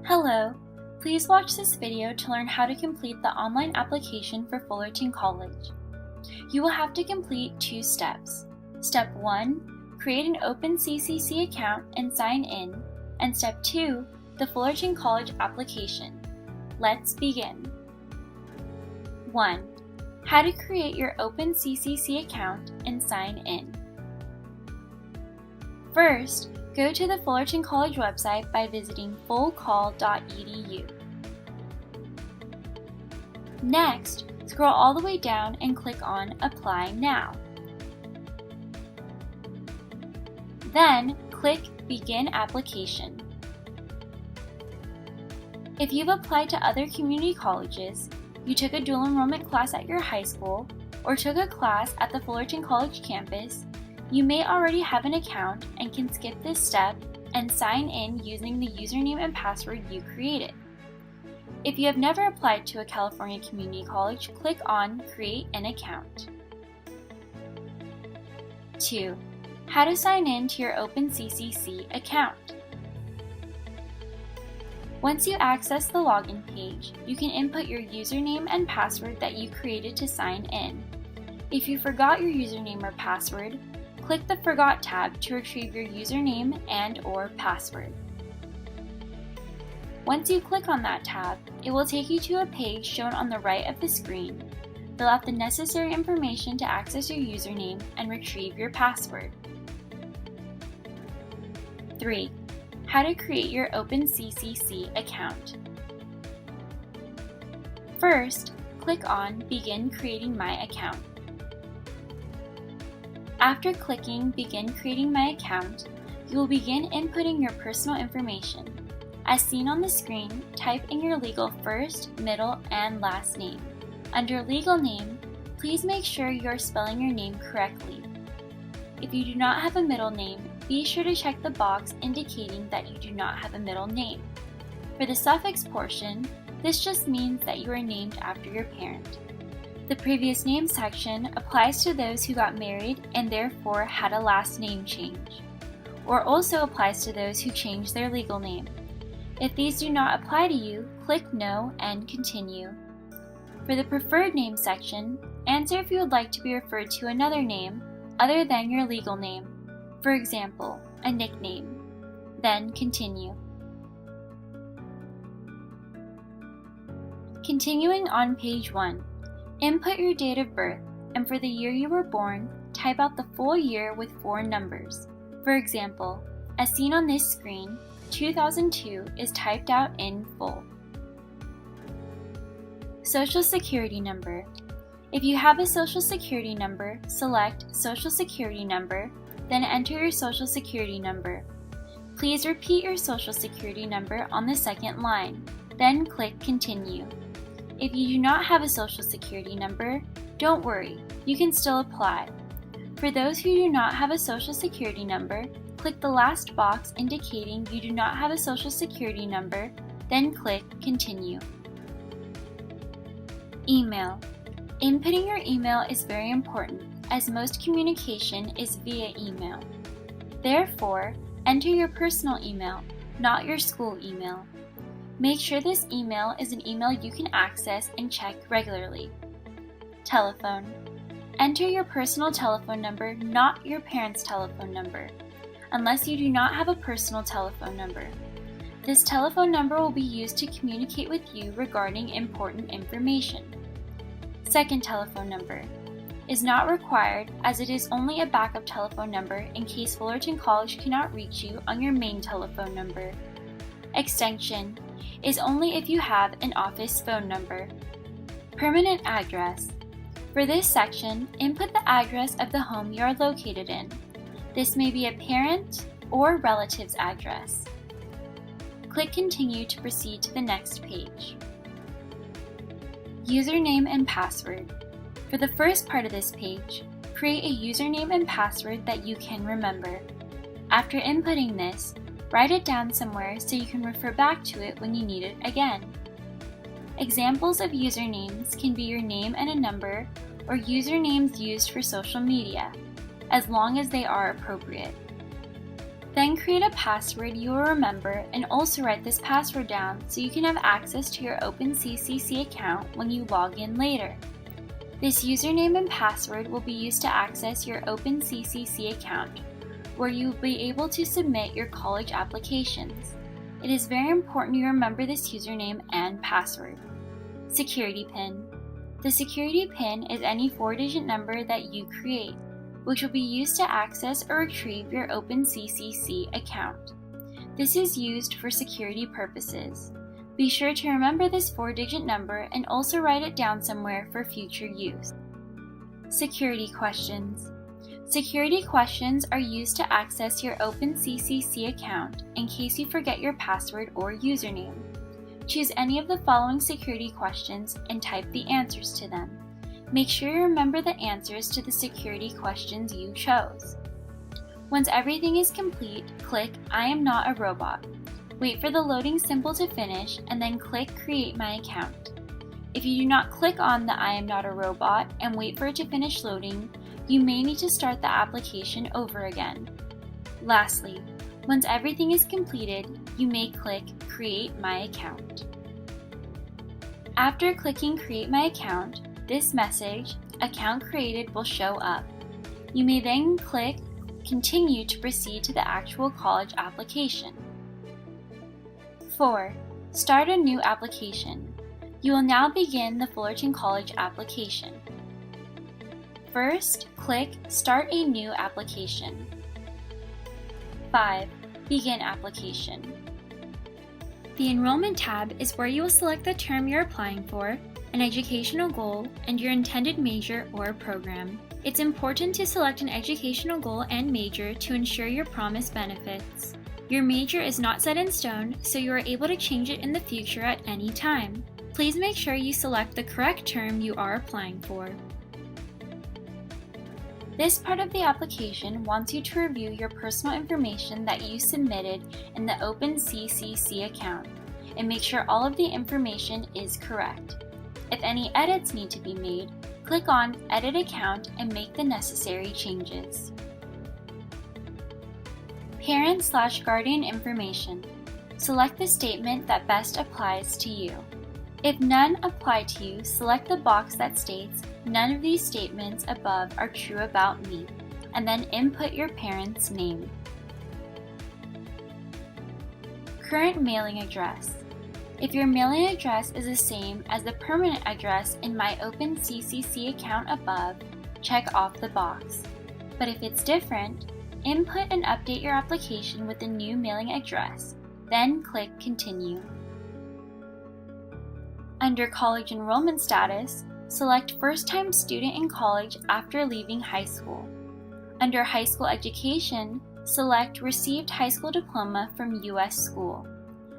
Hello, please watch this video to learn how to complete the online application for Fullerton College. You will have to complete 2 steps. Step 1, create an OpenCCC account and sign in, and Step 2, the Fullerton College Application. Let's begin. 1. How to create your OpenCCC account and sign in. First, go to the Fullerton College website by visiting 𝘖𝘯𝘬𝘢𝑒𝑑𝑢. Next, scroll all the way down and click on Apply Now. Then, click Begin Application. If you've applied to other community colleges, you took a dual enrollment class at your high school, or took a class at the Fullerton College campus, you may already have an account and can skip this step and sign in using the username and password you created. If you have never applied to a California community college, click on Create an Account. 2. How to sign in to your OpenCCC account. Once you access the login page, you can input your username and password that you created to sign in. If you forgot your username or password, click the Forgot tab to retrieve your username and/or password. Once you click on that tab, it will take you to a page shown on the right of the screen. Fill out the necessary information to access your username and retrieve your password. 3. How to create your OpenCCC account. First, click on Begin Creating My Account. After clicking Begin Creating My Account, you will begin inputting your personal information. As seen on the screen, type in your legal first, middle, and last name. Under legal name, please make sure you are spelling your name correctly. If you do not have a middle name, be sure to check the box indicating that you do not have a middle name. For the suffix portion, this just means that you are named after your parent. The previous name section applies to those who got married and therefore had a last name change, or also applies to those who changed their legal name. If these do not apply to you, click No and Continue. For the preferred name section, answer if you would like to be referred to another name other than your legal name, for example, a nickname. Then Continue. Continuing on page 1. Input your date of birth, and for the year you were born, type out the full year with 4 numbers. For example, as seen on this screen, 2002 is typed out in full. Social Security number. If you have a Social Security number, select Social Security number, then enter your Social Security number. Please repeat your Social Security number on the second line, then click Continue. If you do not have a Social Security number, don't worry, you can still apply. For those who do not have a Social Security number, click the last box indicating you do not have a Social Security number, then click Continue. Email. Inputting your email is very important, as most communication is via email. Therefore, enter your personal email, not your school email. Make sure this email is an email you can access and check regularly. Telephone. Enter your personal telephone number, not your parents' telephone number, unless you do not have a personal telephone number. This telephone number will be used to communicate with you regarding important information. Second telephone number. Is not required, as it is only a backup telephone number in case Fullerton College cannot reach you on your main telephone number. Extension is only if you have an office phone number. Permanent address. For this section, input the address of the home you are located in. This may be a parent or relative's address. Click Continue to proceed to the next page. Username and password. For the first part of this page, create a username and password that you can remember. After inputting this, write it down somewhere so you can refer back to it when you need it again. Examples of usernames can be your name and a number, or usernames used for social media, as long as they are appropriate. Then create a password you will remember and also write this password down so you can have access to your OpenCCC account when you log in later. This username and password will be used to access your OpenCCC account, where you will be able to submit your college applications. It is very important you remember this username and password. Security PIN. The security PIN is any 4-digit number that you create, which will be used to access or retrieve your OpenCCC account. This is used for security purposes. Be sure to remember this 4-digit number and also write it down somewhere for future use. Security questions. Security questions are used to access your OpenCCC account in case you forget your password or username. Choose any of the following security questions and type the answers to them. Make sure you remember the answers to the security questions you chose. Once everything is complete, click I am not a robot. Wait for the loading symbol to finish and then click Create My Account. If you do not click on the I am not a robot and wait for it to finish loading, you may need to start the application over again. Lastly, once everything is completed, you may click Create My Account. After clicking Create My Account, this message, Account Created, will show up. You may then click Continue to proceed to the actual college application. 4. Start a new application. You will now begin the Fullerton College Application. First, click Start a New Application. 5. Begin Application. The Enrollment tab is where you will select the term you're applying for, an educational goal, and your intended major or program. It's important to select an educational goal and major to ensure your promised benefits. Your major is not set in stone, so you are able to change it in the future at any time. Please make sure you select the correct term you are applying for. This part of the application wants you to review your personal information that you submitted in the OpenCCC account and make sure all of the information is correct. If any edits need to be made, click on Edit Account and make the necessary changes. Parent/guardian information. Select the statement that best applies to you. If none apply to you, select the box that states, "None of these statements above are true about me," and then input your parent's name. Current mailing address. If your mailing address is the same as the permanent address in my OpenCCC account above, check off the box. But if it's different, input and update your application with the new mailing address, then click Continue. Under College Enrollment Status, select First-Time Student in College after leaving high school. Under High School Education, select Received High School Diploma from U.S. School.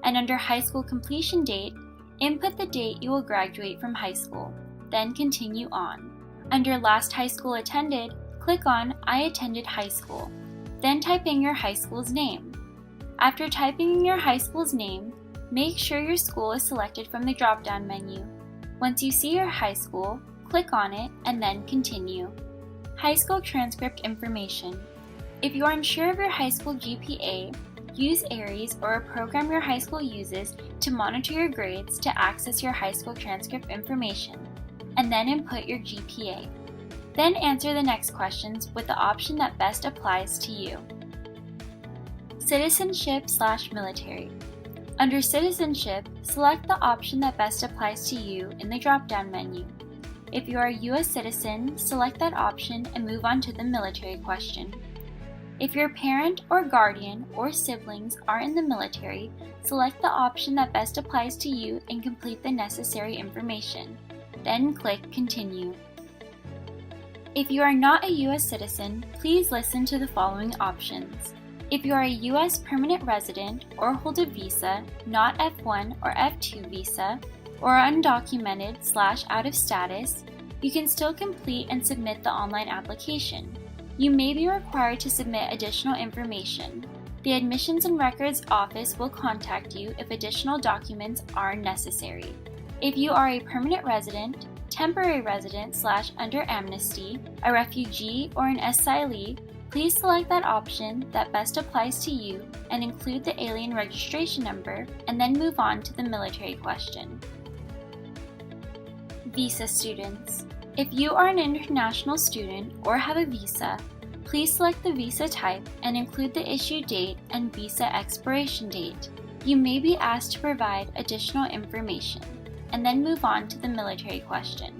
And under High School Completion Date, input the date you will graduate from high school, then continue on. Under Last High School Attended, click on I attended high school, then type in your high school's name. After typing in your high school's name, make sure your school is selected from the drop-down menu. Once you see your high school, click on it and then continue. High school transcript information. If you are unsure of your high school GPA, use ARIES or a program your high school uses to monitor your grades to access your high school transcript information, and then input your GPA. Then answer the next questions with the option that best applies to you. Citizenship/military. Under Citizenship, select the option that best applies to you in the drop-down menu. If you are a U.S. citizen, select that option and move on to the military question. If your parent or guardian or siblings are in the military, select the option that best applies to you and complete the necessary information. Then click Continue. If you are not a U.S. citizen, please listen to the following options. If you are a U.S. permanent resident or hold a visa, not F1 or F2 visa, or undocumented/out of status, you can still complete and submit the online application. You may be required to submit additional information. The Admissions and Records Office will contact you if additional documents are necessary. If you are a permanent resident, temporary resident/under amnesty, a refugee, or an asylee, Please select that option that best applies to you and include the alien registration number, and then move on to the military question. Visa students. If you are an international student or have a visa, please select the visa type and include the issue date and visa expiration date. You may be asked to provide additional information, and then move on to the military question.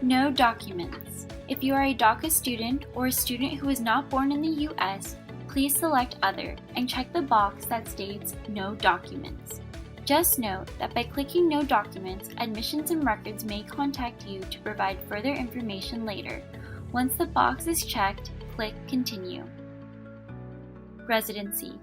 No documents. If you are a DACA student or a student who is not born in the U.S., please select Other and check the box that states No Documents. Just note that by clicking No Documents, Admissions and Records may contact you to provide further information later. Once the box is checked, click Continue. Residency.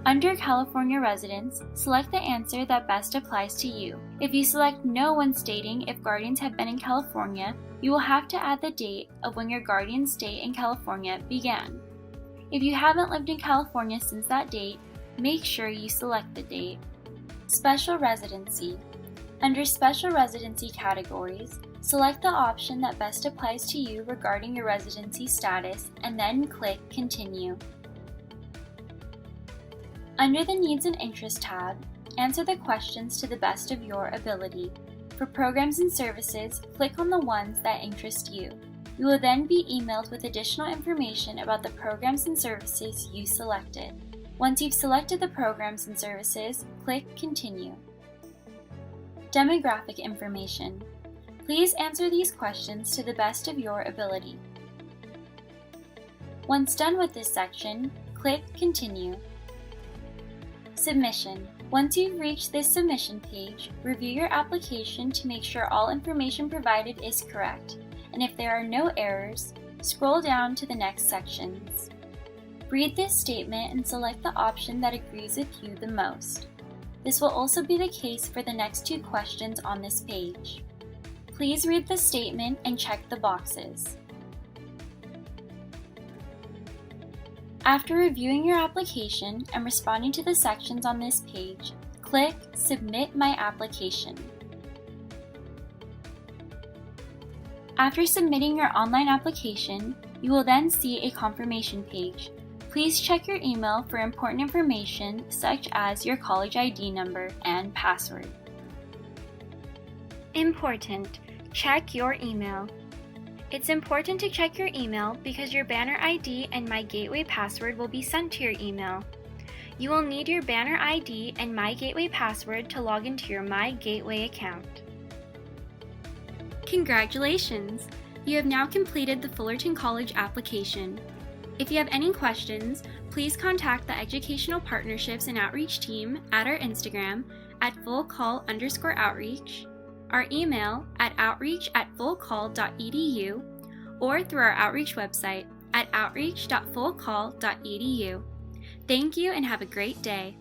Under California residence, select the answer that best applies to you. If you select No when stating if guardians have been in California, you will have to add the date of when your guardian's stay in California began. If you haven't lived in California since that date, make sure you select the date. Special residency. Under special residency categories, select the option that best applies to you regarding your residency status and then click Continue. Under the Needs and Interests tab, answer the questions to the best of your ability. For programs and services, click on the ones that interest you. You will then be emailed with additional information about the programs and services you selected. Once you've selected the programs and services, click Continue. Demographic information. Please answer these questions to the best of your ability. Once done with this section, click Continue. Submission. Once you've reached this submission page, review your application to make sure all information provided is correct, and if there are no errors, scroll down to the next sections. Read this statement and select the option that agrees with you the most. This will also be the case for the next two questions on this page. Please read the statement and check the boxes. After reviewing your application and responding to the sections on this page, click Submit My Application. After submitting your online application, you will then see a confirmation page. Please check your email for important information such as your college ID number and password. Important: check your email. It's important to check your email because your banner ID and My Gateway password will be sent to your email. You will need your banner ID and My Gateway password to log into your My Gateway account. Congratulations! You have now completed the Fullerton College application. If you have any questions, please contact the Educational Partnerships and Outreach team at our Instagram at @fullcall_outreach, our email at outreach@fullcall.edu, or through our outreach website at outreach.fullcall.edu. Thank you and have a great day.